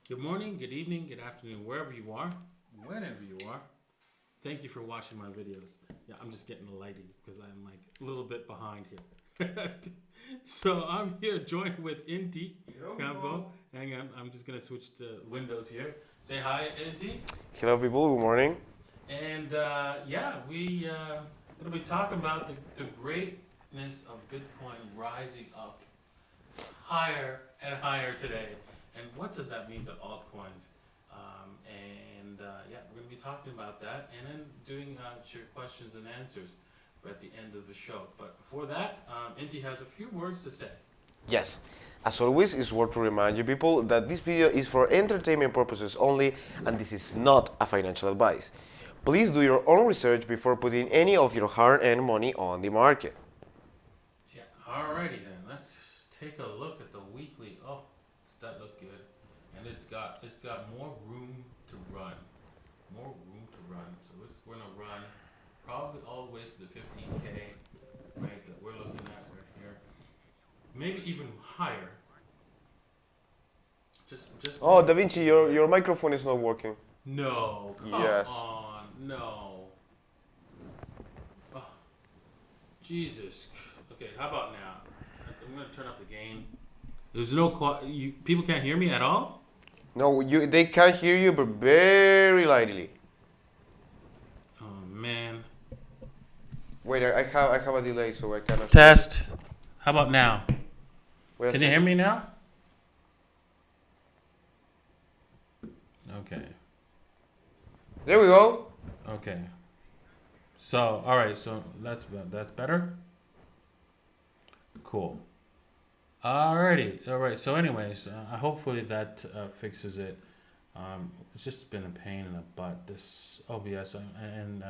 Good morning, good evening, good afternoon, wherever you are, whenever you are. Thank you for watching my videos. Yeah, I'm just getting the lighting because I'm like a little bit behind here. So I'm here joined with Inti Campo. Hang on, I'm just gonna switch to Windows here. Say hi, Inti. Hello, people. Good morning. And yeah, we gonna be talking about the greatness of Bitcoin rising up higher and higher today. And what does that mean to altcoins? Yeah, we're going to be talking about that and then doing your questions and answers at the end of the show. But before that, Inti has a few words to say. Yes, as always, it's worth to remind you people that this video is for entertainment purposes only and this is not a financial advice. Please do your own research before putting any of your hard-earned money on the market. Yeah, alrighty then. Let's take a look at the weekly. Oh, does that look good? And it's got more room to run. More room to run. So it's going to run probably all the way to the 15K, right, that we're looking at right here. Maybe even higher. Just Oh, Davinci, your microphone is not working. No, come Yes. on, no. Oh, Jesus. Okay, how about now? I'm gonna turn up the gain. There's no people can't hear me at all. No, they can hear you, but very lightly. Oh man. Wait, I have a delay, so I cannot. Test. How about now? Wait a Can you hear me now? Okay. There we go. Okay. So, all right. So that's better. Cool. Alrighty. All right. So, anyways, hopefully that fixes it. It's just been a pain in the butt. This OBS and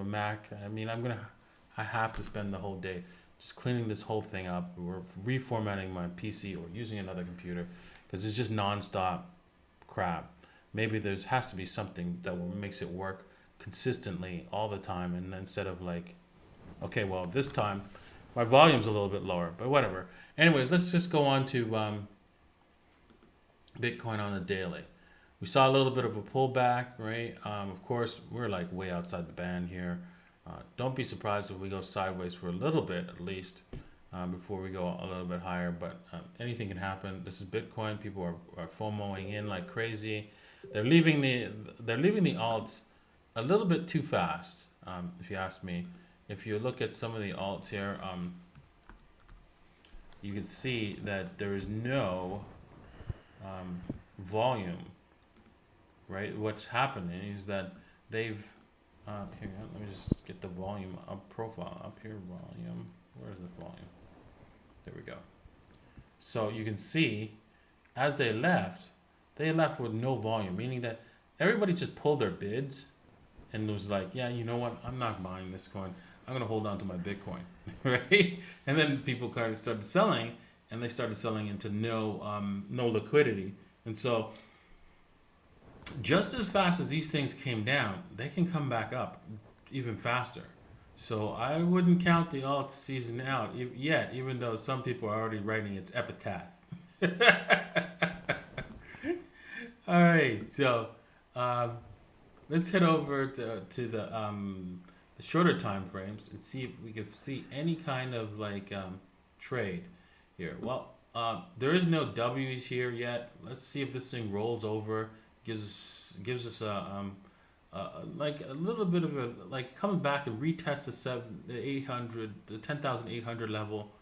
Mac. I mean, I have to spend the whole day just cleaning this whole thing up. We're reformatting my PC or using another computer because it's just nonstop crap. Maybe there has to be something that makes it work consistently all the time, and instead of like, okay, well this time my volume's a little bit lower, but whatever. Anyways, let's just go on to Bitcoin on the daily. We saw a little bit of a pullback, right? Of course, we're like way outside the band here. Don't be surprised if we go sideways for a little bit at least before we go a little bit higher. But anything can happen. This is Bitcoin. People are FOMOing in like crazy. They're leaving the alts a little bit too fast, if you ask me. If you look at some of the alts here, you can see that there is no volume. Right, what's happening is that they've here. Let me just get the volume up profile up here. Volume. Where's the volume? There we go. So you can see, as they left with no volume, meaning that everybody just pulled their bids and was like, yeah, you know what? I'm not buying this coin. I'm gonna hold on to my Bitcoin, right? And then people kind of started selling, and they started selling into no liquidity, and so just as fast as these things came down, they can come back up even faster. So I wouldn't count the alt season out yet, even though some people are already writing its epitaph. All right, so um, let's head over to the shorter time frames and see if we can see any kind of like trade here. Well, there is no W's here yet. Let's see if this thing rolls over, gives us like a little bit of a like coming back and retest the 10,800 level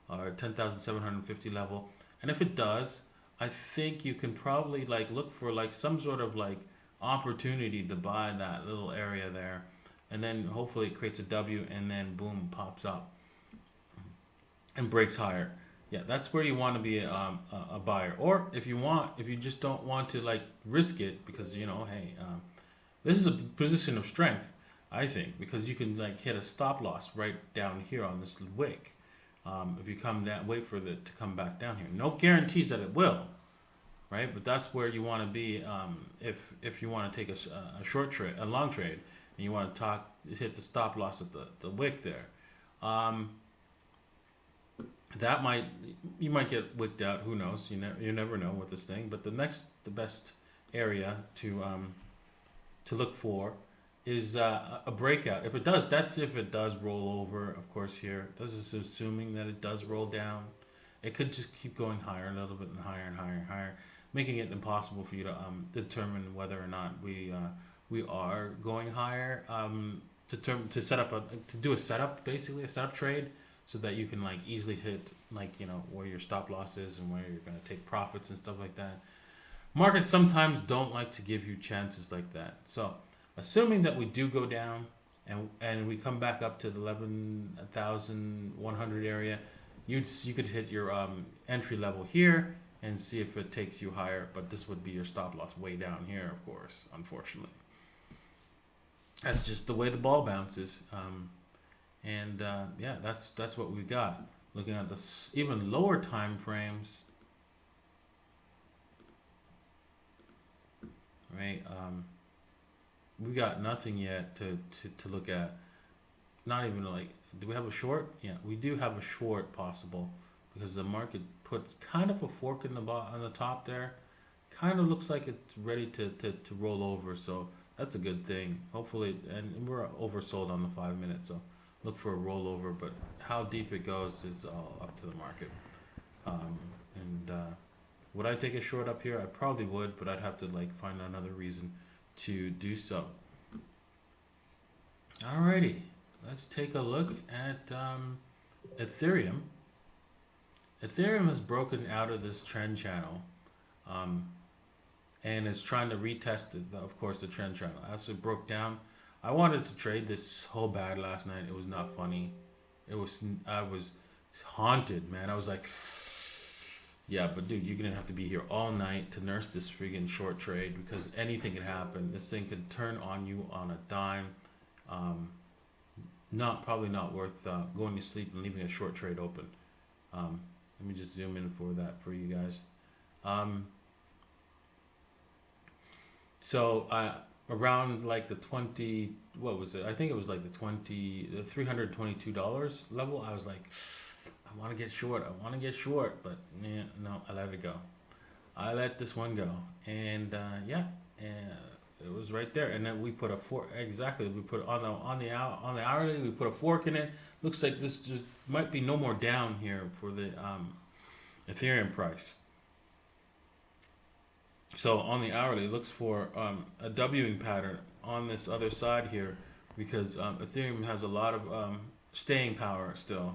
or 10,750 level. And if it does, I think you can probably like look for like some sort of like opportunity to buy that little area there, and then hopefully it creates a W and then boom, pops up and breaks higher. Yeah, that's where you want to be a buyer. Or if you just don't want to like risk it because hey, this is a position of strength, I think, because you can like hit a stop loss right down here on this wick. If you come down, wait for it to come back down here. No guarantees that it will, right? But that's where you want to be if you want to take a short trade, a long trade, and you want to hit the stop loss at the wick there. that you might get wicked out. Who knows? You never know with this thing. But the best area to look for is a breakout. If it does, that's if it does roll over. Of course, here this is assuming that it does roll down. It could just keep going higher a little bit and higher and higher and higher, making it impossible for you to determine whether or not we are going higher. To set up to do a setup, basically a setup trade, so that you can like easily hit like where your stop loss is and where you're going to take profits and stuff like that. Markets sometimes don't like to give you chances like that. So assuming that we do go down and we come back up to the 11,100 area, you could hit your entry level here and see if it takes you higher, but this would be your stop loss way down here, of course, unfortunately. That's just the way the ball bounces. Yeah, that's what we got. Looking at the even lower time frames, right? We got nothing yet to look at. Not even like, do we have a short? Yeah, we do have a short possible, because the market puts kind of a fork in on the top there. Kind of looks like it's ready to roll over, so that's a good thing. Hopefully, and we're oversold on the 5 minutes, so look for a rollover, but how deep it goes is all up to the market. Would I take a short up here? I probably would, but I'd have to like find another reason to do so. Alrighty, let's take a look at Ethereum. Ethereum has broken out of this trend channel, and it's trying to retest it, of course, the trend channel. As it broke down, I wanted to trade this so bad last night. It was not funny. I was haunted, man. I was like, yeah, but dude, you're gonna have to be here all night to nurse this freaking short trade, because anything can happen. This thing could turn on you on a dime. Probably not worth going to sleep and leaving a short trade open. Let me just zoom in for that for you guys. So around like the 20, what was it? I think it was like the $322 level. I was like, I want to get short. But no, I let it go. I let this one go, and it was right there. And then we put a fork. Exactly, we put on the hourly. We put a fork in it. Looks like this just might be no more down here for the Ethereum price. So on the hourly, it looks for a Wing pattern on this other side here, because Ethereum has a lot of staying power still.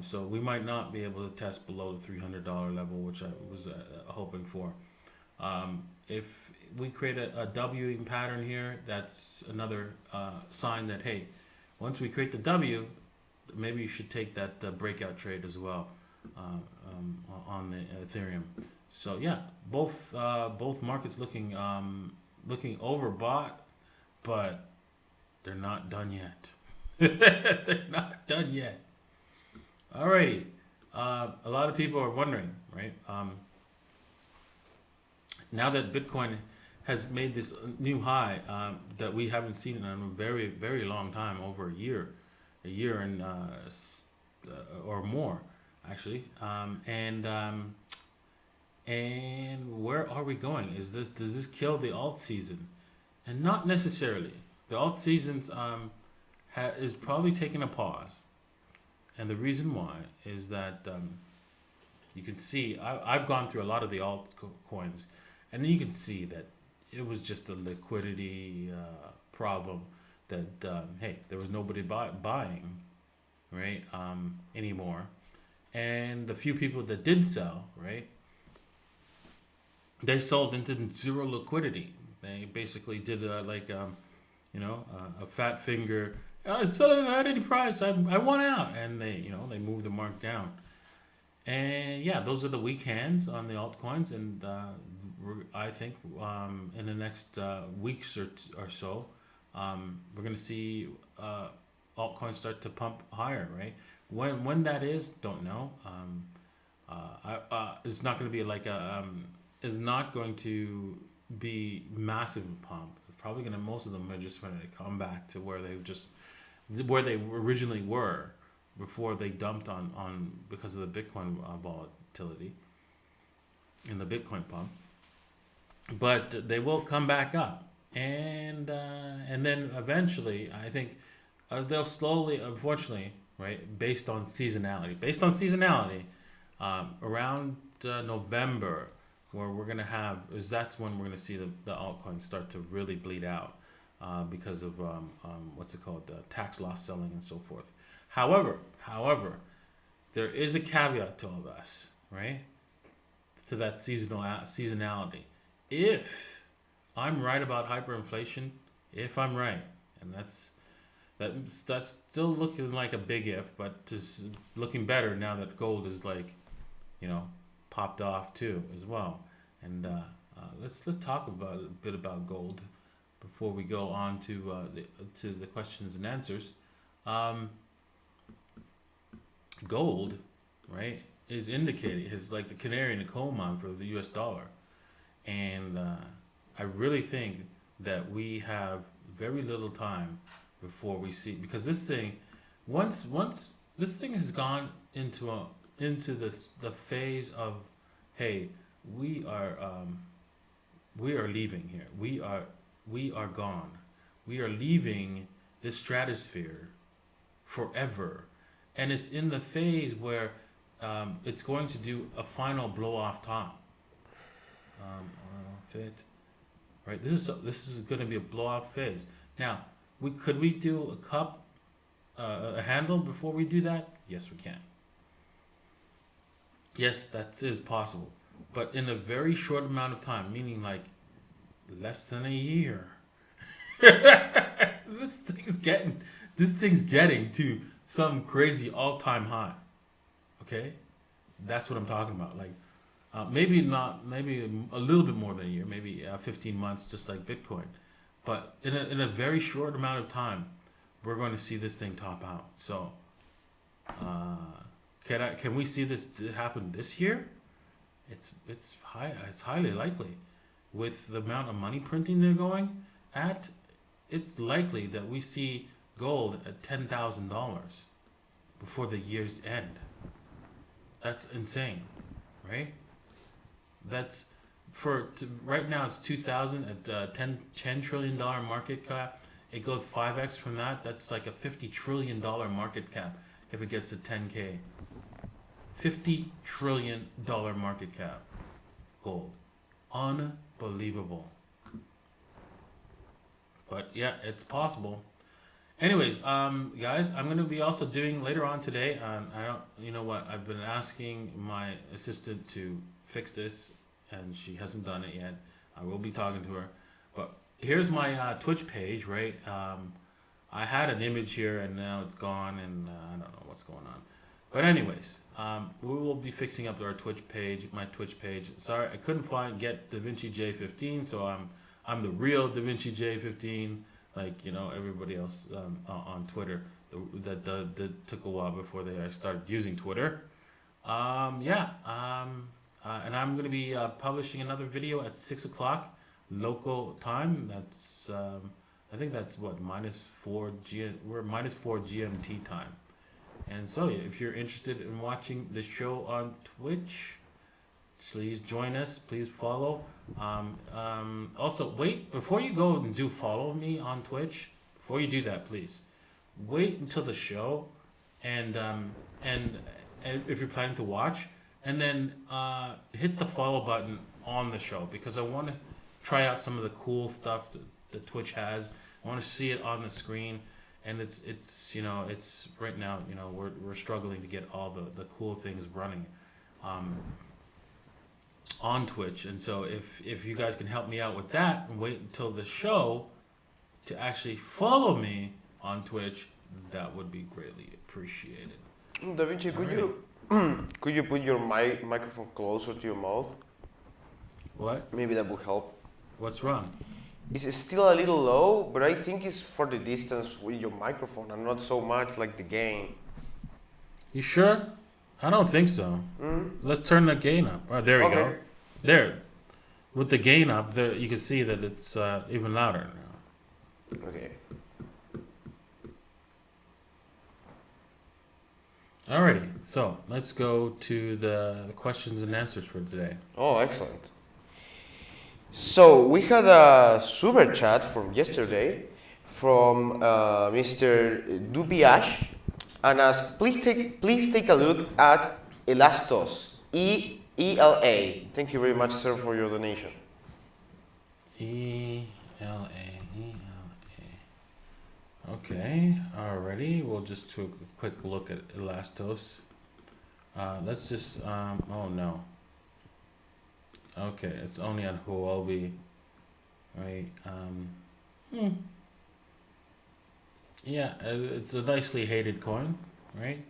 So we might not be able to test below the $300 level, which I was hoping for. If we create a Wing pattern here, that's another sign that, hey, once we create the W, maybe you should take that breakout trade as well on the Ethereum. So yeah, both markets looking overbought, but they're not done yet. They're not done yet. Alrighty, a lot of people are wondering, right? Now that Bitcoin has made this new high that we haven't seen in a very, very long time, over a year and or more, actually. And where are we going? Does this kill the alt season? And not necessarily. The alt seasons is probably taking a pause. And the reason why is that you can see, I've gone through a lot of the altcoins, and you can see that it was just a liquidity problem, that, hey, there was nobody buying, right, anymore. And the few people that did sell, right, they sold into zero liquidity. They basically did a fat finger. I was selling at any price. I want out, and they moved the mark down. And yeah, those are the weak hands on the altcoins, and I think in the next weeks or so, we're gonna see altcoins start to pump higher. Right? When that is, don't know. It's not going to be like it's not going to be massive pump. It's probably most of them are just going to come back to where they originally were, before they dumped on because of the Bitcoin volatility in the Bitcoin pump. But they will come back up, and then eventually, I think they'll slowly, unfortunately, right, based on seasonality, around November, where we're gonna have that's when we're gonna see the altcoins start to really bleed out because of what's it called, tax loss selling and so forth. However, there is a caveat to all this, right? To that seasonality. If I'm right about hyperinflation, if I'm right, and that's still looking like a big if, but it's looking better now that gold is like, popped off too as well. And let's talk a bit about gold before we go on to the questions and answers. Gold, right, is indicating is like the canary in the coal mine for the U.S. dollar, and I really think that we have very little time before we see, because this thing, once this thing has gone into the phase of, hey, we are leaving here, we are gone, we are leaving this stratosphere forever, and it's in the phase where it's going to do a final blow off top. Fit, right? This is going to be a blow off phase. Now, could we do a handle before we do that? Yes, we can. Yes, that is possible, but in a very short amount of time, meaning like less than a year. This thing's getting to some crazy all-time high. Okay, that's what I'm talking about. Like maybe a little bit more than a year, maybe 15 months, just like Bitcoin. But in a very short amount of time, we're going to see this thing top out. So, can we see this happen this year? It's highly likely, with the amount of money printing they're going at. It's likely that we see gold at $10,000 before the year's end. That's insane, right? That's right now it's 2,000 at $10 trillion market cap. It goes 5x from that. That's like a $50 trillion market cap if it gets to 10K. $50 trillion market cap, gold, unbelievable. But yeah, it's possible. Anyways, guys, I'm gonna be also doing later on today. I've been asking my assistant to fix this, and she hasn't done it yet. I will be talking to her. But here's my Twitch page, right? I had an image here, and now it's gone, and I don't know what's going on. But anyways, we will be fixing up our Twitch page, my Twitch page. Sorry, I couldn't get Davinci J15, so I'm the real Davinci J15. Like everybody else on Twitter, that took a while before they started using Twitter. And I'm gonna be publishing another video at 6 o'clock local time. That's I think that's what we're -4 GMT time. And so if you're interested in watching the show on Twitch, please join us. Please follow. Also, wait before you go and do follow me on Twitch. Before you do that, please wait until the show, and if you're planning to watch, and then hit the follow button on the show, because I want to try out some of the cool stuff that Twitch has. I want to see it on the screen, and it's right now we're struggling to get all the cool things running. On Twitch, and so if you guys can help me out with that and wait until the show to actually follow me on Twitch, that would be greatly appreciated. Davinci, could you put your microphone closer to your mouth? What? Maybe that will help. What's wrong? It's still a little low, but I think it's for the distance with your microphone and not so much like the gain. You sure? I don't think so. Let's turn the gain up. Oh, there we go. There. With the gain up, there you can see that it's even louder now. Okay. Alrighty, so let's go to the questions and answers for today. Oh, excellent. So we had a super chat from yesterday from Mr. Dubiash and asked, please take a look at Elastos, ELA. Thank you very much, sir, for your donation. ELA. Okay, alrighty. We'll just take a quick look at Elastos. Let's just, oh no. Okay, it's only on Huobi, right? Yeah, it's a nicely hated coin, right?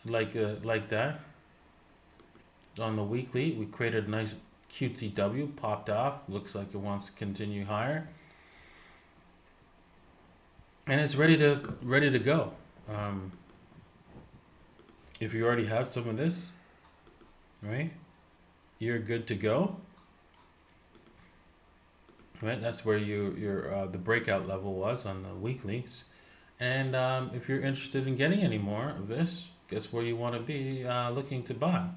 Like that. On the weekly, we created a nice cutesy W, popped off. Looks like it wants to continue higher, and it's ready to go. If you already have some of this, right? You're good to go. Right, that's where your the breakout level was on the weeklies, and if you're interested in getting any more of this, guess where you want to be looking to buy.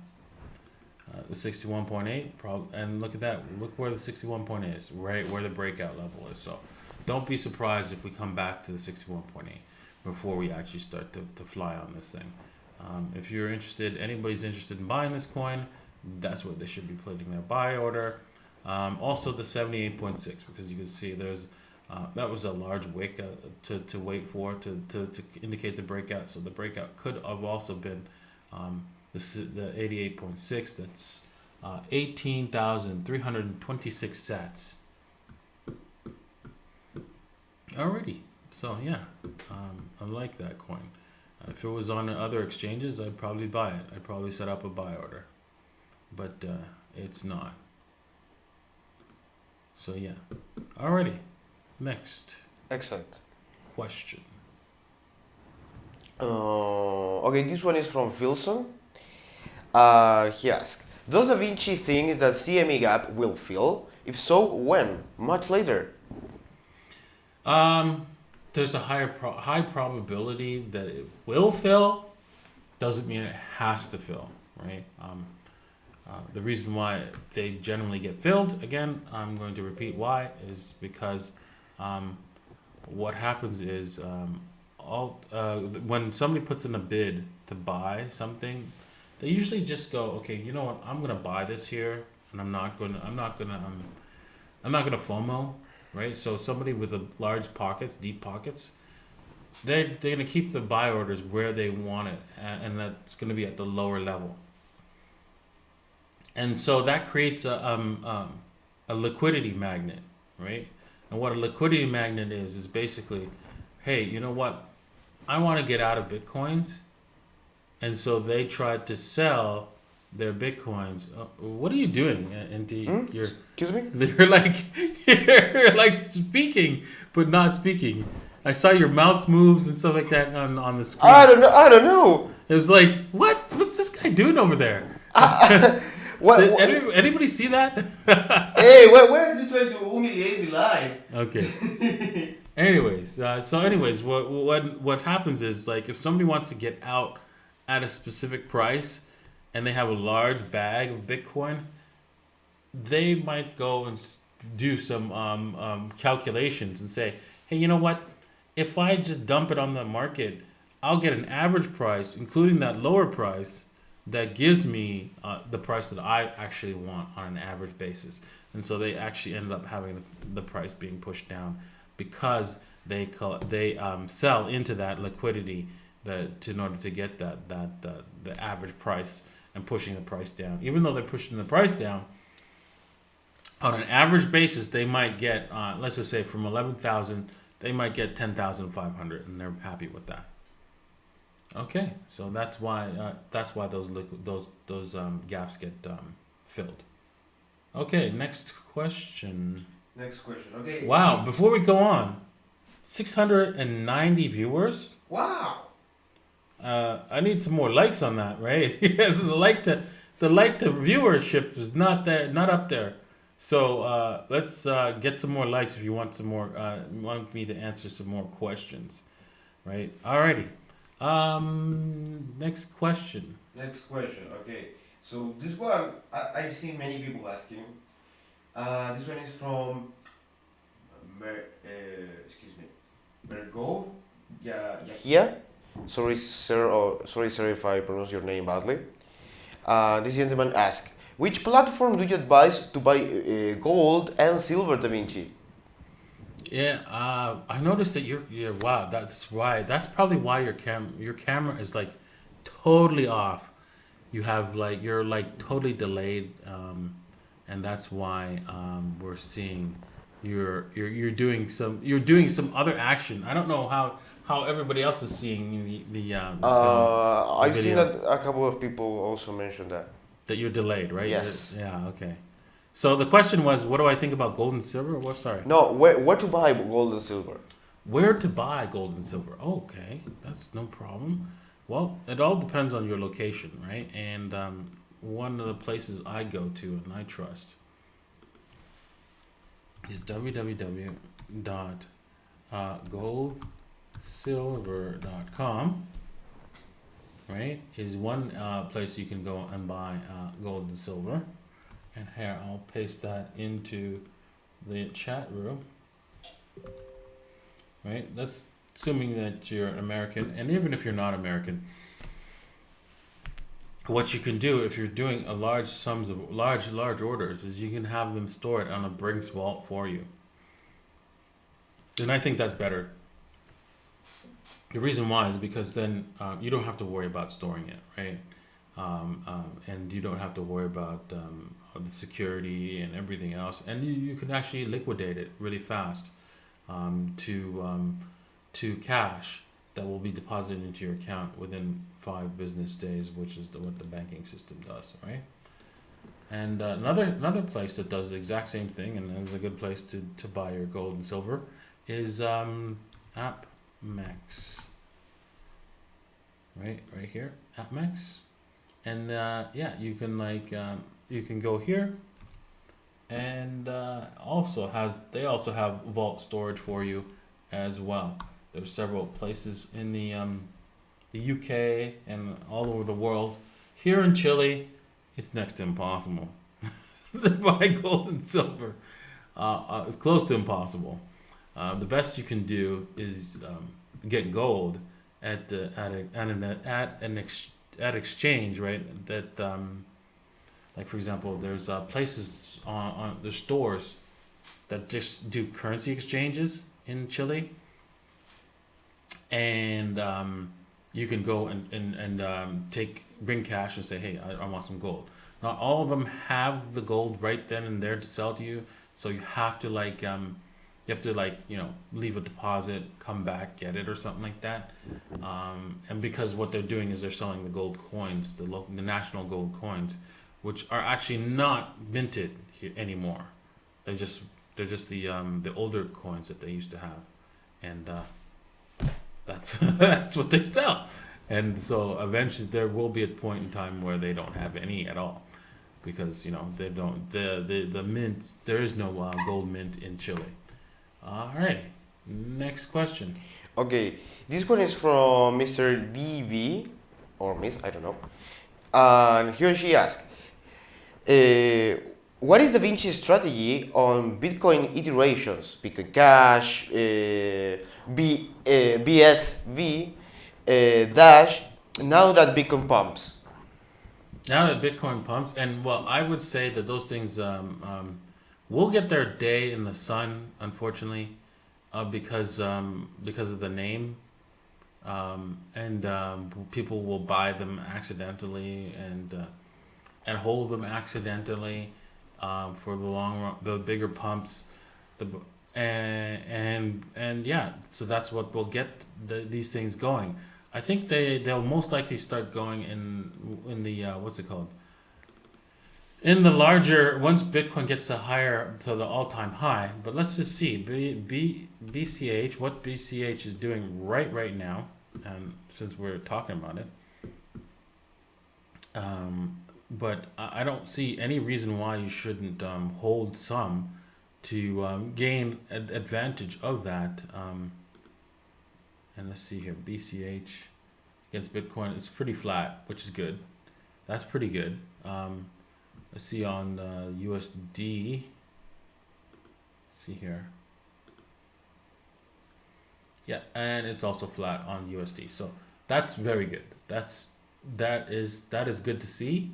The 61.8, and look at that. Look where the 61.8 is, right where the breakout level is. So, don't be surprised if we come back to the 61.8 before we actually start to fly on this thing. If you're interested, anybody's interested in buying this coin, that's where they should be putting their buy order. Also the 78.6, because you can see there's that was a large wick to wait for to indicate the breakout. So the breakout could have also been the 88.6. That's 18,326 sats. Alrighty, so yeah, I like that coin. If it was on other exchanges, I'd probably buy it. I'd probably set up a buy order, but it's not. So yeah. Alrighty. Next Excellent. question. Okay, this one is from Filson. He asked, does Davinci think that CME gap will fill? If so, when? Much later. There's a high probability that it will fill. Doesn't mean it has to fill, right? The reason why they generally get filled, again, I'm going to repeat why, is because what happens is when somebody puts in a bid to buy something, they usually just go, okay, you know what, I'm gonna buy this here, and I'm not gonna FOMO, right? So somebody with large pockets, deep pockets, they're gonna keep the buy orders where they want it, and that's gonna be at the lower level. And so that creates a liquidity magnet, right? And what a liquidity magnet is basically, hey, you know what? I want to get out of Bitcoins. And so they tried to sell their Bitcoins. What are you doing, Indy? Excuse me? You're like speaking, but not speaking. I saw your mouth moves and stuff like that on the screen. I don't know. It was like, what's this guy doing over there? Did anybody see that? Hey, where are you trying to humiliate me live? Okay. Anyways, what happens is, like, if somebody wants to get out at a specific price and they have a large bag of Bitcoin, they might go and do some calculations and say, hey, you know what? If I just dump it on the market, I'll get an average price, including that lower price, that gives me the price that I actually want on an average basis. And so they actually ended up having the price being pushed down because they sell into that liquidity in order to get the average price and pushing the price down. Even though they're pushing the price down, on an average basis, they might get, let's just say from 11,000, they might get 10,500, and they're happy with that. Okay, so that's why those gaps get filled. Okay, next question. Okay. Wow, before we go on, 690 viewers. Wow. I need some more likes on that, right? the like to viewership is not up there. So let's get some more likes if you want some more. Want me to answer some more questions, right? Alrighty. Next question. Next question. Okay. So this one I've seen many people asking. This one is from excuse me, Mergov. Yeah, Yahia. Sorry, sir. Or sorry, sir, if I pronounce your name badly. This gentleman asked, which platform do you advise to buy gold and silver, Davinci? Yeah, I noticed that you're wow. That's why. That's probably why your camera is like totally off. You have like you're like totally delayed, and that's why we're seeing you're doing some other action. I don't know how everybody else is seeing the film, the I've seen video, that a couple of people also mentioned that. that you're delayed, right? Yes. Yeah. Okay. So the question was, what do I think about gold and silver? What? Sorry. No, where to buy gold and silver? Where to buy gold and silver? Okay, that's no problem. Well, it all depends on your location, right? And one of the places I go to and I trust is www.goldsilver.com, right? Is one place you can go and buy gold and silver. And here, I'll paste that into the chat room. Right? That's assuming that you're American, and even if you're not American, what you can do if you're doing a large sums of large orders is you can have them stored on a Brinks vault for you. And I think that's better. The reason why is because then you don't have to worry about storing it, right? And you don't have to worry about the security and everything else, and you can actually liquidate it really fast. To cash that will be deposited into your account within 5 business days, which is what the banking system does, right? And another place that does the exact same thing and is a good place to buy your gold and silver is AppMex, right here, AppMex, and yeah, you can you can go here, and they also have vault storage for you as well. There's several places in the UK and all over the world. Here in Chile, it's next to impossible to buy gold and silver. It's close to impossible. The best you can do is get gold at at exchange, right? That like for example, there's places on there's stores that just do currency exchanges in Chile, and you can go and bring cash and say, hey, I want some gold. Not all of them have the gold right then and there to sell to you, so you have to leave a deposit, come back, get it or something like that. And because what they're doing is they're selling the gold coins, the national gold coins, which are actually not minted here anymore. They're just the older coins that they used to have, and that's that's what they sell. And so eventually there will be a point in time where they don't have any at all, because they don't the mint, there is no gold mint in Chile. Alrighty, next question. Okay, this one is from Mr. DV or Miss, I don't know. And he or she asked, what is Davinci's strategy on Bitcoin iterations, Bitcoin Cash, BSV, Dash, now that Bitcoin pumps? Now that Bitcoin pumps, and well, I would say that those things will get their day in the sun, unfortunately, because of the name, and people will buy them accidentally and hold them accidentally for the long run, the bigger pumps, and yeah, so that's what will get these things going. I think they'll most likely start going in the what's it called? In the larger, once Bitcoin gets to the all-time high. But let's just see BCH, what BCH is doing right now, since we're talking about it. But I don't see any reason why you shouldn't hold some to gain advantage of that. And let's see here, BCH. against Bitcoin. It's pretty flat, which is good. That's pretty good. Let's see on USD. See here. Yeah, and it's also flat on USD. So that's very good. That is good to see.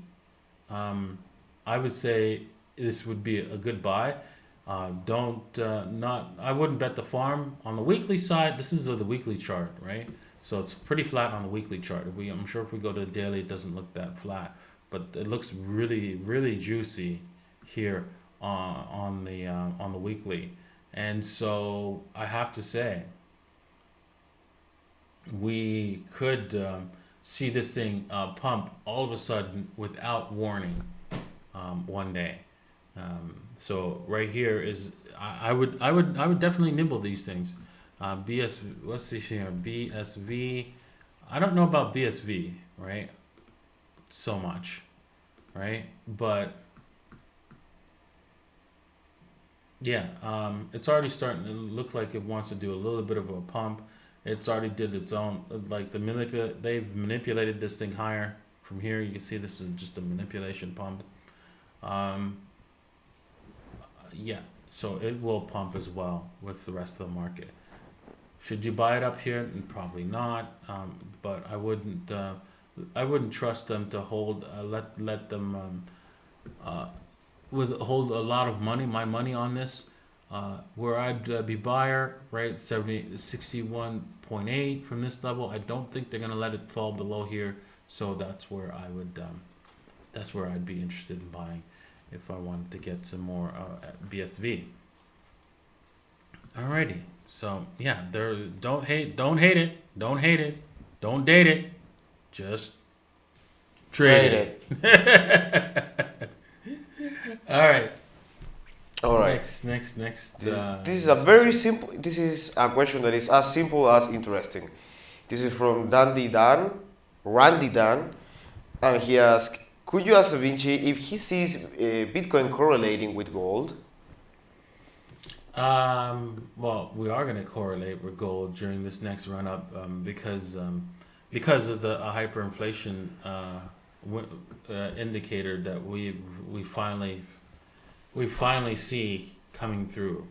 I would say this would be a good buy. I wouldn't bet the farm on the weekly side. This is the weekly chart, right? So it's pretty flat on the weekly chart. I'm sure if we go to the daily, it doesn't look that flat, but it looks really, really juicy here on the weekly. And so I have to say, we could see this thing pump all of a sudden without warning one day. So right here is I would definitely nibble these things. Let's see here. BSV. I don't know about BSV, right? So much, right? But yeah, it's already starting to look like it wants to do a little bit of a pump. It's already did its own, like they've manipulated this thing higher. From here, you can see this is just a manipulation pump. Yeah, so it will pump as well with the rest of the market. Should you buy it up here? Probably not. But I wouldn't trust them to hold. Let them hold a lot of money, my money on this. Where I'd be buyer, right, 61.8 from this level. I don't think they're gonna let it fall below here, so that's where I would, that's where I'd be interested in buying if I wanted to get some more BSV. Alrighty, so yeah, don't hate it, don't hate it, don't date it, just trade it. All right. All right. Next. This is a very simple. This is a question that is as simple as interesting. This is from Randy Dan, and he asks, "Could you ask Davinci if he sees Bitcoin correlating with gold?" Well, we are going to correlate with gold during this next run up because of the hyperinflation indicator that we finally see coming through.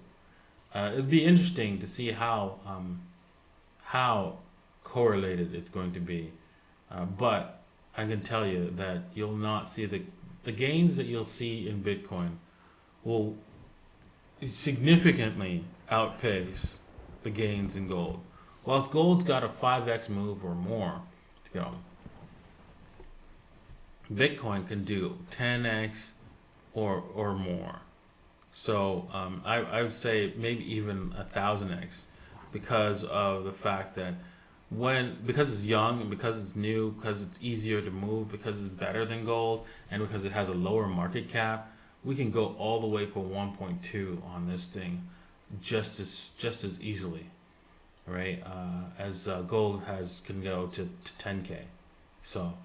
It'd be interesting to see how correlated it's going to be, but I can tell you that you'll not see the gains that you'll see in Bitcoin will significantly outpace the gains in gold. Whilst gold's got a 5x move or more to go, Bitcoin can do 10x or more. So I would say maybe even 1,000x because of the fact that because it's young and because it's new, because it's easier to move, because it's better than gold, and because it has a lower market cap, we can go all the way for 1.2 on this thing just as easily, right? As gold can go to 10K. So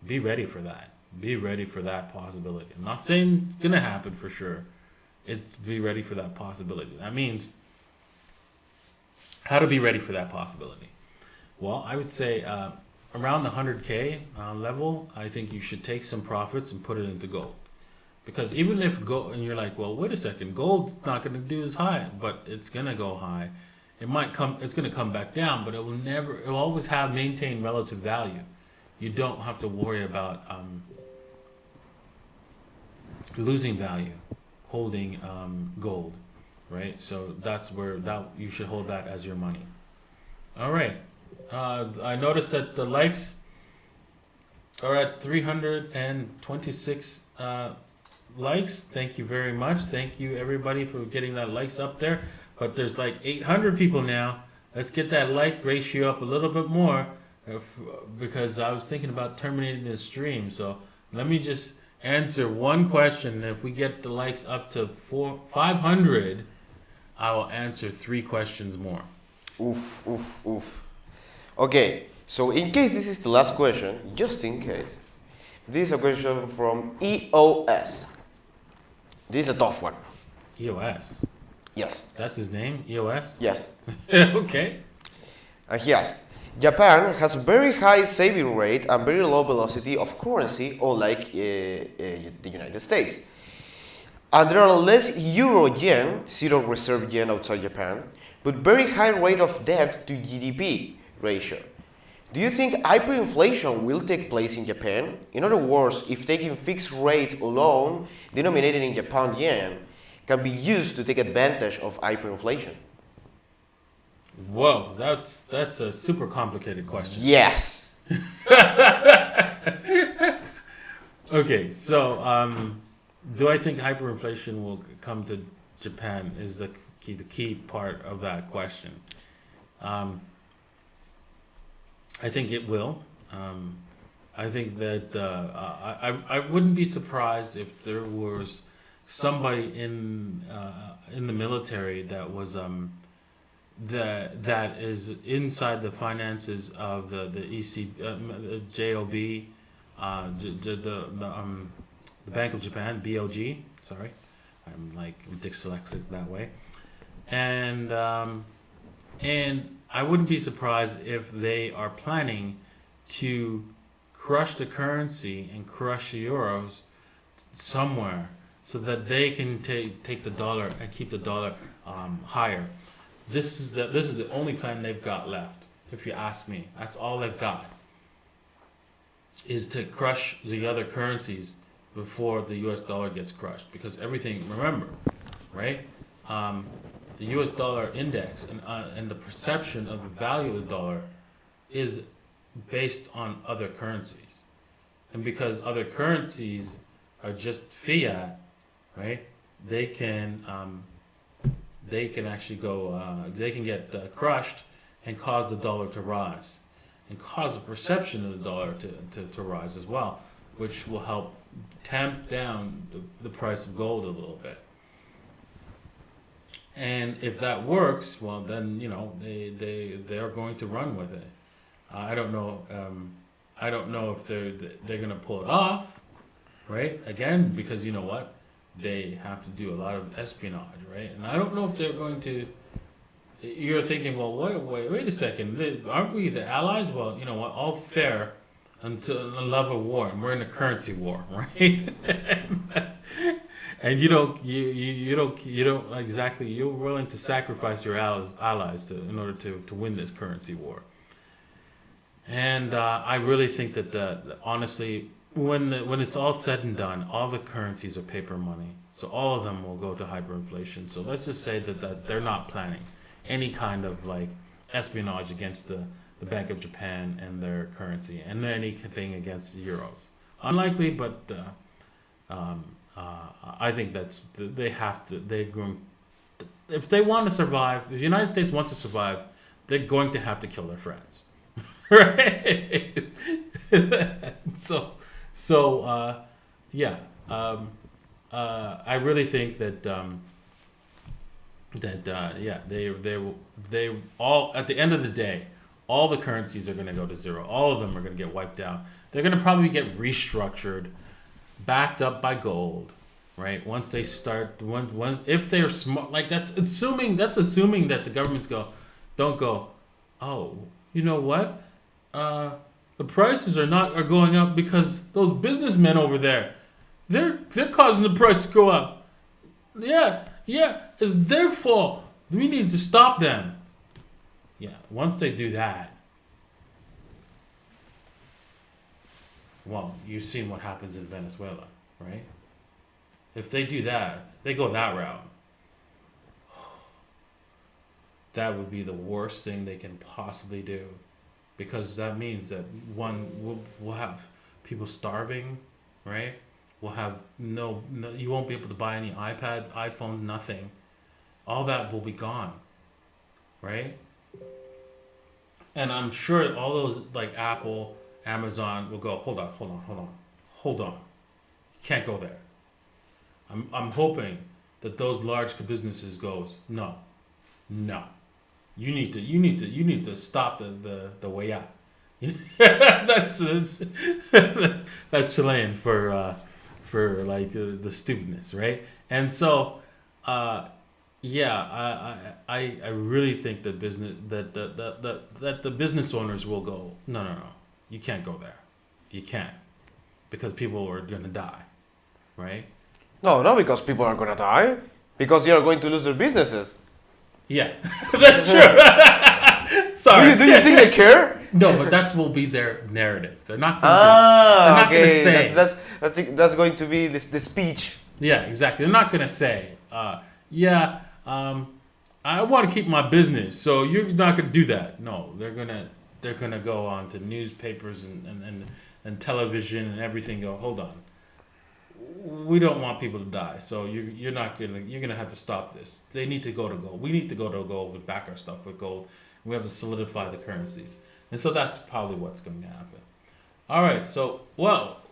be ready for that. Be ready for that possibility. I'm not saying it's gonna happen for sure. Be ready for that possibility. That means how to be ready for that possibility. Well, I would say around the 100K level, I think you should take some profits and put it into gold. Because even if gold, and you're like, well, wait a second, gold's not going to do as high, but it's going to go high. It's going to come back down, but it will always maintain relative value. You don't have to worry about losing value holding gold, right? So that's where you should hold that as your money. All right. I noticed that the likes are at 326 likes. Thank you very much. Thank you everybody for getting that likes up there. But there's like 800 people now. Let's get that like ratio up a little bit more because I was thinking about terminating the stream. So let me just answer one question. If we get the likes up to 500, I will answer 3 questions more. Oof. Okay, so in case this is the last question, just in case, this is a question from EOS. This is a tough one. EOS? Yes. That's his name? EOS? Yes. Okay. And he asks, Japan has a very high saving rate and very low velocity of currency, unlike the United States. And there are less euro-yen, zero reserve yen outside Japan, but very high rate of debt to GDP ratio. Do you think hyperinflation will take place in Japan? In other words, if taking fixed rate loan denominated in Japan yen can be used to take advantage of hyperinflation? Whoa, that's a super complicated question. Yes. Okay, so do I think hyperinflation will come to Japan is the key part of that question. I think it will. I think that I wouldn't be surprised if there was somebody in the military that was that is inside the finances of the EC JOB, the Bank of Japan, BOG. Sorry, I'm dyslexic that way, and I wouldn't be surprised if they are planning to crush the currency and crush the euros somewhere so that they can take the dollar and keep the dollar higher. This is the only plan they've got left. If you ask me, that's all they've got, is to crush the other currencies before the U.S. dollar gets crushed. Because everything, remember, right? The U.S. dollar index and the perception of the value of the dollar is based on other currencies, and because other currencies are just fiat, right? They can actually go. They can get crushed and cause the dollar to rise, and cause the perception of the dollar to rise as well, which will help tamp down the price of gold a little bit. And if that works, well, then they are going to run with it. I don't know. I don't know if they're going to pull it off, right? Again, because you know what, they have to do a lot of espionage, right? And I don't know if they're going to. You're thinking, well, wait a second, aren't we the allies? Well, you know what, all's fair until the love of war, and we're in a currency war, right? And you don't exactly, you're willing to sacrifice your allies in order to win this currency war. And I really think that honestly, when it's all said and done, all the currencies are paper money, so all of them will go to hyperinflation. So let's just say that they're not planning any kind of espionage against the Bank of Japan and their currency, and anything against the euros. Unlikely, but I think they have to. They're going. If they want to survive, if the United States wants to survive, they're going to have to kill their friends, right? I really think that they all, at the end of the day, all the currencies are going to go to zero. All of them are going to get wiped out. They're going to probably get restructured, backed up by gold, right? Once they start, once if they're smart, that's assuming that the governments don't go, oh, you know what? The prices are going up because those businessmen over there, they're causing the price to go up. Yeah, it's their fault. We need to stop them. Yeah, once they do that, well, you've seen what happens in Venezuela, right? If they do that, they go that route, that would be the worst thing they can possibly do, because that means that we'll have people starving, right? We'll have no, you won't be able to buy any iPad, iPhones, nothing. All that will be gone, right? And I'm sure all those Apple, Amazon will go, hold on. You can't go there. I'm hoping that those large businesses goes, no. You need to stop the way out. that's Chilean for the stupidness, right? And so Yeah, I really think that the business owners will go, no, you can't go there, you can't, because people are gonna die, right? No, not because people are gonna die, because they are going to lose their businesses. Yeah, that's true. Sorry. Do you think they care? No, but that will be their narrative. They're not going Ah, to. They're not going to okay. say. That's going to be the speech. Yeah, exactly. They're not going to say. Yeah, I want to keep my business, so you're not going to do that. No, they're gonna go on to newspapers and television and everything. Go, hold on. We don't want people to die, so you're gonna have to stop this. They need to go to gold. We need to go to gold and back our stuff with gold. We have to solidify the currencies, and so that's probably what's going to happen. All right, so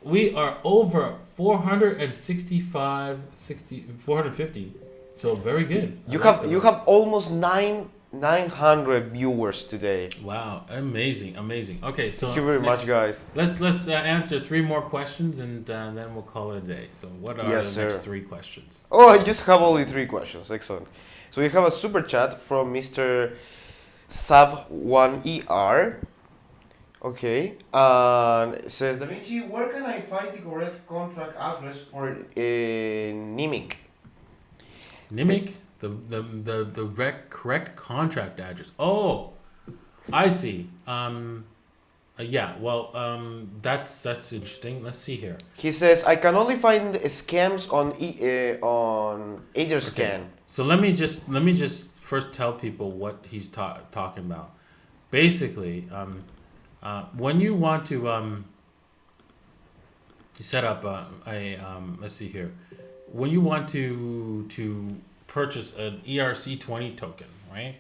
we are over 450. So very good. You have almost 900 viewers today. Wow, amazing. Okay, so Thank you very much, guys. Let's answer 3 more questions, and then we'll call it a day. So what are the next 3 questions? Oh, I just have only 3 questions. Excellent. So we have a super chat from Mr. Sav1ER. Okay. And it says, Davinci, where can I find the correct contract address for Nimiq? Nimiq, the correct contract address. Oh, I see. Yeah. Well, that's interesting. Let's see here. He says, I can only find scams on Etherscan. Okay. So let me just first tell people what he's talking about. Basically, when you want to set up let's see here, when you want to purchase an ERC20 token, right?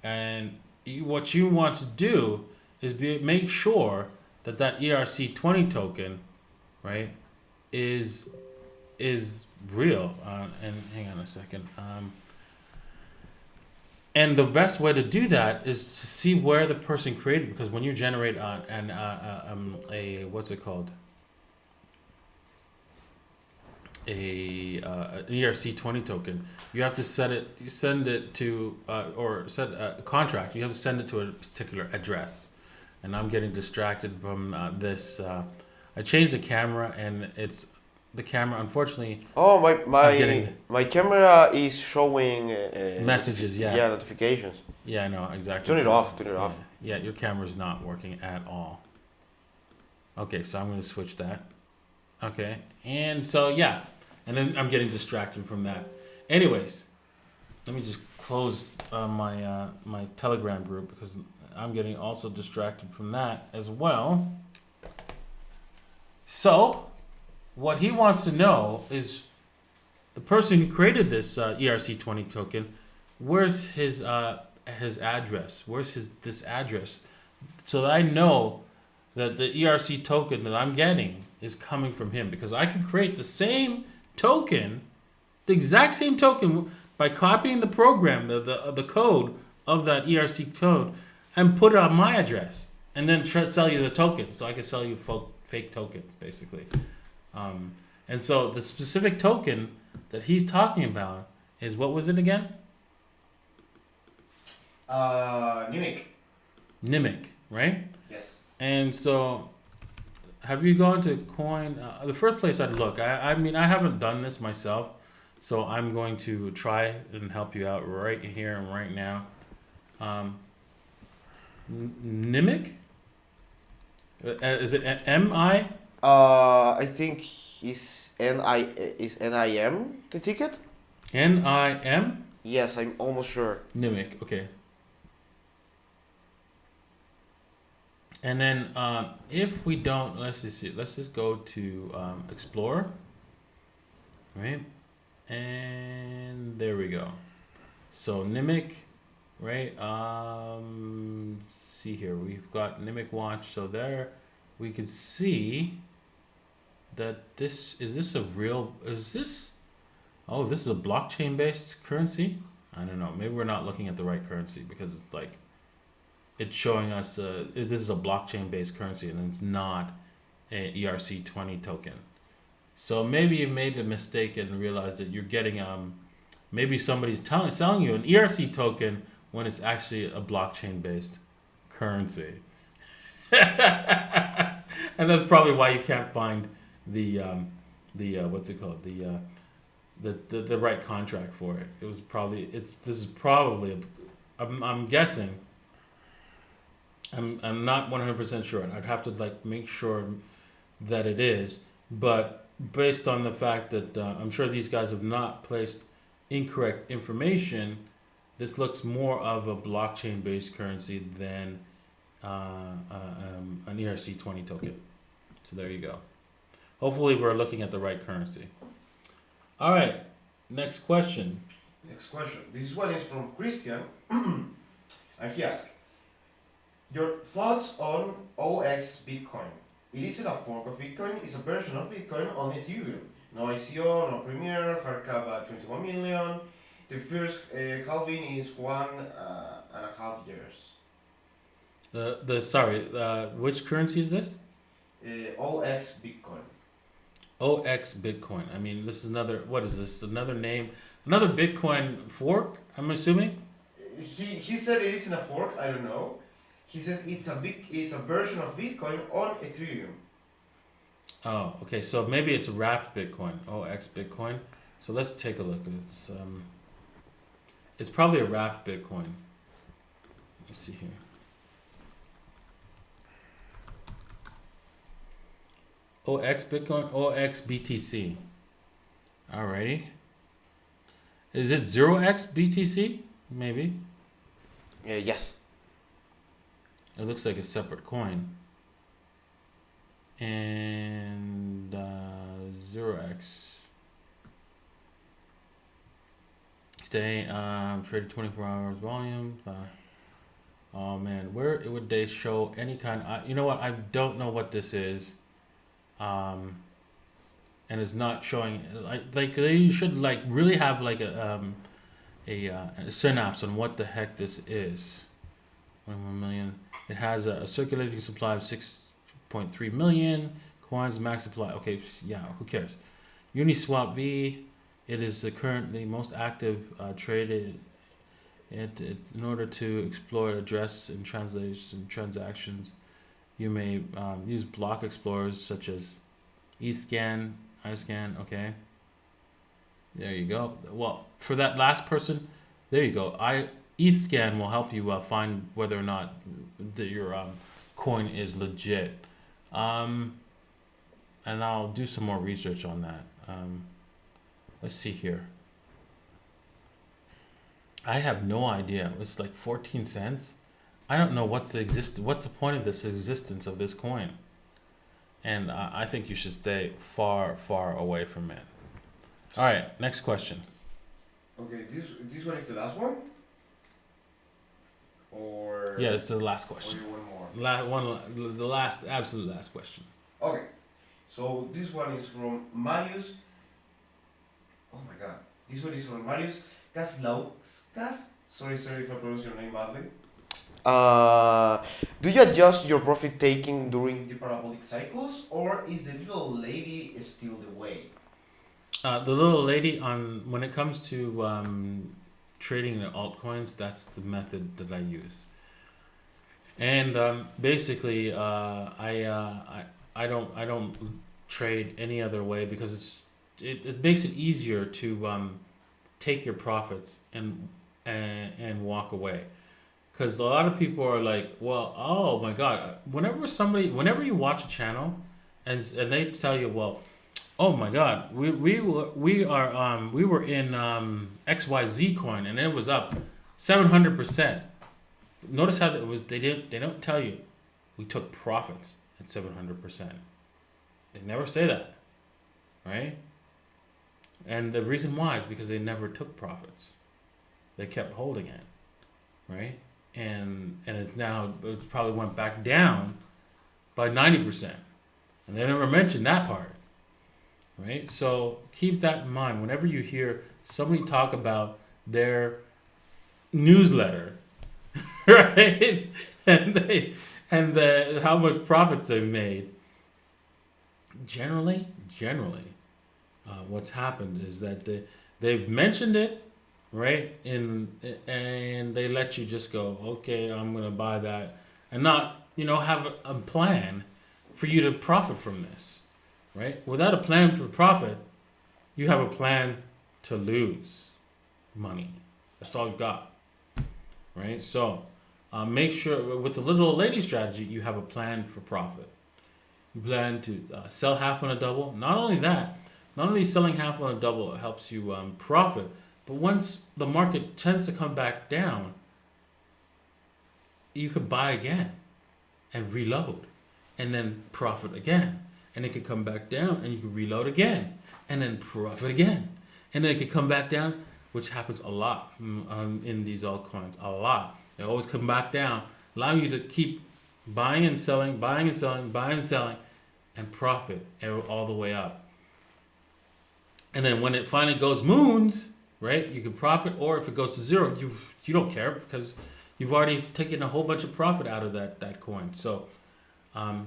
And what you want to do is make sure that ERC20 token, right, is real. And hang on a second. And the best way to do that is to see where the person created, because when you generate a what's it called? An ERC20 token, you have to send it to or set a contract. You have to send it to a particular address. And I'm getting distracted from this. I changed the camera, and the camera, unfortunately. Oh, my camera is showing messages. Yeah. Yeah, notifications. Yeah, I know exactly. Turn it off. Yeah, your camera's not working at all. Okay, so I'm going to switch that. Okay, and so yeah, and then I'm getting distracted from that. Anyways, let me just close my Telegram group, because I'm getting also distracted from that as well. So, what he wants to know is the person who created this ERC20 token. Where's his address? Where's this address? So that I know that the ERC token that I'm getting is coming from him, because I can create the same token, the exact same token, by copying the program, the code of that ERC code, and put it on my address, and then sell you the token. So I can sell you fake tokens, basically. And so the specific token that he's talking about is, what was it again? Nimiq. Nimiq, right? Yes. And so, have you gone to coin? The first place I'd look. I mean, I haven't done this myself, so I'm going to try and help you out right here and right now. Nimiq? Is it M-I? I think is NIM the ticket? N-I-M? Yes, I'm almost sure. Nimiq, okay. And then if we don't, let's just go to Explorer, right? And there we go. So Nimiq, right? See here, we've got Nimiq Watch. So there we can see that this is this a blockchain based currency? I don't know. Maybe we're not looking at the right currency, because it's like, it's showing us this is a blockchain based currency, and it's not a ERC20 token. So maybe you made a mistake and realized that you're getting maybe somebody's selling you an ERC token when it's actually a blockchain based currency. And that's probably why you can't find the what's it called, the right contract for it. It was probably this is probably I'm guessing. I'm not 100% sure. I'd have to like make sure that it is, but based on the fact that I'm sure these guys have not placed incorrect information, this looks more of a blockchain-based currency than an ERC20 token. So there you go. Hopefully we're looking at the right currency. All right, next question. Next question. This one is from Christian, and he asks, your thoughts on OX Bitcoin? It isn't a fork of Bitcoin, it's a version of Bitcoin on Ethereum. No ICO, no Premiere, hard cap at 21 million. The first halving is 1.5 years. Which currency is this? OX Bitcoin. OX Bitcoin. I mean, this is what is this? Another name? Another Bitcoin fork, I'm assuming? He said it isn't a fork, I don't know. He says it's a version of Bitcoin on Ethereum. Oh, okay. So maybe it's wrapped Bitcoin, OX Bitcoin. So let's take a look. It's probably a wrapped Bitcoin. Let's see here. OX Bitcoin, OX BTC. Alrighty. Is it 0x BTC? Maybe. Yes. It looks like a separate coin. And 0x. Today, traded 24 hours volume. Oh man, where would they show any kind of, you know what, I don't know what this is. And it's not showing, like they should like really have like a synapse on what the heck this is. 21 million. It has a circulating supply of 6.3 million coins, max supply. Okay, yeah, who cares? Uniswap V. It is the currently most active traded. In order to exploit address and translation transactions, you may use block explorers such as Etherscan, iScan. Okay, there you go. Well, for that last person, there you go. Etherscan will help you find whether or not your coin is legit. And I'll do some more research on that. Let's see here. I have no idea. It's like 14 cents. I don't know what's the point of this existence of this coin. And I think you should stay far, far away from it. All right, next question. Okay, this one is the last one? Or yeah, it's the last question. Or one more? The last, absolute last question. Okay, so this one is from Marius. Oh my god, this one is from Marius Kaslauskas. Sorry if I pronounce your name badly. Do you adjust your profit taking during the parabolic cycles, or is the little lady still the way? The little lady when it comes to trading the altcoins, that's the method that I use. And basically, I don't trade any other way because it makes it easier to take your profits and walk away. Because a lot of people are like, well, oh my God, whenever you watch a channel and they tell you, well, oh my God, we were in XYZ coin and it was up 700%. Notice how it was. They don't tell you we took profits at 700%. They never say that, right? And the reason why is because they never took profits. They kept holding it, right? And it's probably went back down by 90%, and they never mentioned that part, right? So keep that in mind whenever you hear somebody talk about their newsletter, right? and how much profits they've made. Generally, what's happened is that they've mentioned it right? And they let you just go, okay, I'm gonna buy that, and not have a plan for you to profit from this, right? Without a plan for profit, you have a plan to lose money. That's all you've got, right? So make sure with the little old lady strategy, you have a plan for profit. You plan to sell half on a double. Not only that, not only selling half on a double helps you profit, but once the market tends to come back down, you can buy again and reload and then profit again. And it could come back down and you can reload again and then profit again. And then it could come back down, which happens a lot in these altcoins. A lot. They always come back down, allowing you to keep buying and selling, buying and selling, buying and selling, and profit all the way up. And then when it finally goes moons, right, you can profit, or if it goes to zero, you don't care because you've already taken a whole bunch of profit out of that coin. So, I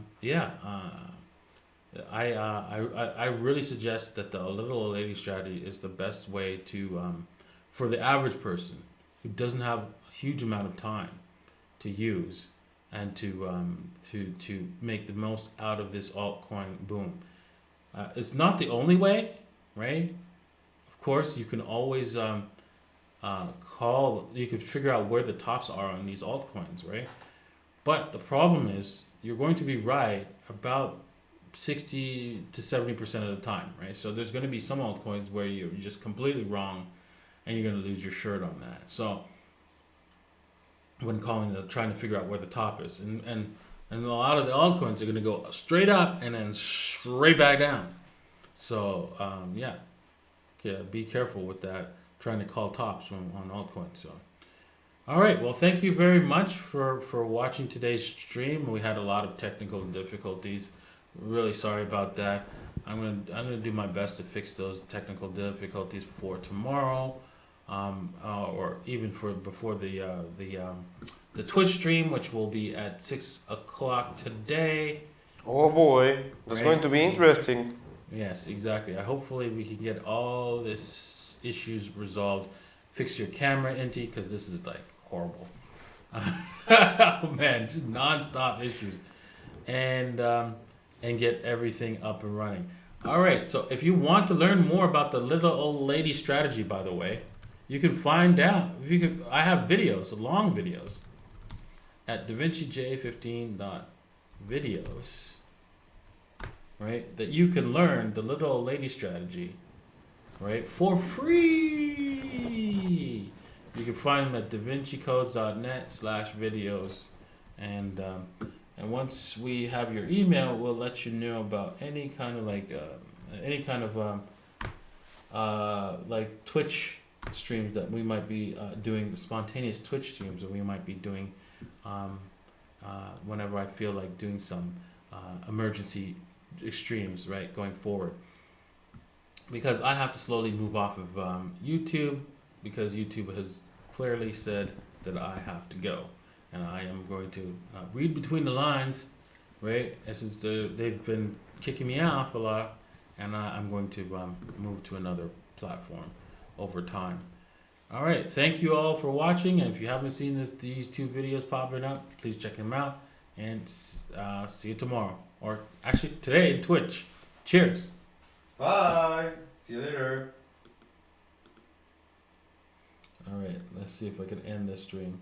really suggest that the little old lady strategy is the best way to for the average person who doesn't have a huge amount of time to use and to make the most out of this altcoin boom. It's not the only way, right? Of course, you can always you can figure out where the tops are on these altcoins, right? But the problem is you're going to be right about 60 to 70% of the time, right? So there's going to be some altcoins where you're just completely wrong and you're going to lose your shirt on that. So when trying to figure out where the top is, and a lot of the altcoins are going to go straight up and then straight back down. So be careful with that, trying to call tops on altcoins. So all right, well, thank you very much for watching today's stream. We had a lot of technical difficulties. Really sorry about that. I'm gonna do my best to fix those technical difficulties for tomorrow, or even before the Twitch stream, which will be at 6 o'clock today. Oh boy, that's going to be interesting. Yes, exactly. Hopefully we can get all this issues resolved. Fix your camera, Inti, because this is like horrible. Oh man, just non-stop issues, and get everything up and running. All right, so if you want to learn more about the little old lady strategy, by the way, you can find out. I have videos, long videos, at davincej15.videos, right? That you can learn the little old lady strategy, right, for free. You can find them at davincicodes.net/videos, and once we have your email, we'll let you know about any kind of like Twitch streams that we might be doing, spontaneous Twitch streams that we might be doing whenever I feel like doing some emergency streams, right, going forward. Because I have to slowly move off of YouTube, because YouTube has clearly said that I have to go. And I am going to read between the lines, right? And since they've been kicking me off a lot, and I'm going to move to another platform over time. All right, thank you all for watching. And if you haven't seen these two videos popping up, please check them out. And see you tomorrow, or actually today in Twitch. Cheers. Bye. See you later. All right, let's see if I can end this stream.